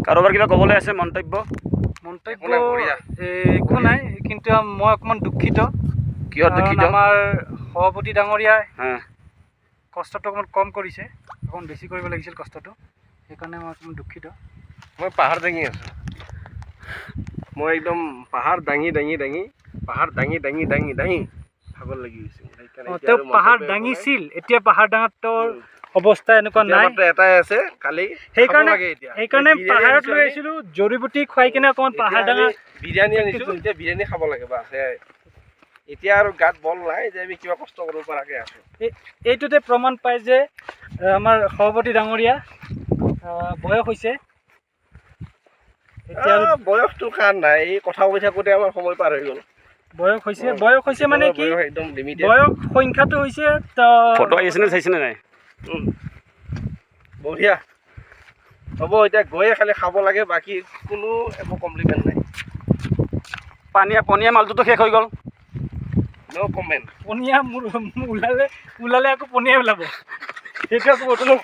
কাৰোবাৰ কিবা ক'বলৈ আছে মন্তব্য? একো নাই, কিন্তু মই অকণমান দুখিত। কিহত দুখিত? আমাৰ সভাপতি ডাঙৰীয়াই হা কষ্টটো অকণমান কম কৰিছে, অকণমান বেছি কৰিব লাগিছিল কষ্টটো, সেইকাৰণে মই অকণমান দুখিত। মই পাহাৰ দাঙি আছোঁ, মই একদম পাহাৰ দাঙি ভাগৰ লাগি গৈছে। তেওঁ পাহাৰ দাঙিছিল, এতিয়া পাহাৰ ডাঙাটো অৱস্থা এনেকুৱা নাই। এটাই আছে কালি, সেইকাৰণে পাহাৰত লৈ আহিছিলোঁ, জড়িবুটি খুৱাই কিনে অকণমান পাহাৰ ডাঙা বিৰিয়ানী আনিছোঁ, এতিয়া বিৰিয়ানী খাব লাগে বাছ। এতিয়া আৰু গাত বল নাই যে আমি কিবা কষ্ট কৰিব পৰাকৈ আছোঁ। এইটোতে প্ৰমাণ পায় যে আমাৰ সভাপতি ডাঙৰীয়া বয়স হৈছে। এতিয়া বয়সটো খান নাই, এই কথা কৈ থাকোঁতে আমাৰ সময় পাৰ হৈ গ'ল। বয়স হৈছে মানে কি, একদম বয়স সংখ্যাটো হৈছে ফটো আহিছেনে চাইছেনে নাই? বঢ়িয়া হ'ব, এতিয়া গৈয়ে খালি খাব লাগে, বাকী কোনো একো কমপ্লিমেণ্ট নাই। পনীয়া মালটোতো শেষ হৈ গ'ল। ন' কমেণ্ট। পনীয়া ওলালে আকৌ পনীয়া ওলাব, সেইটো আকৌ বটলত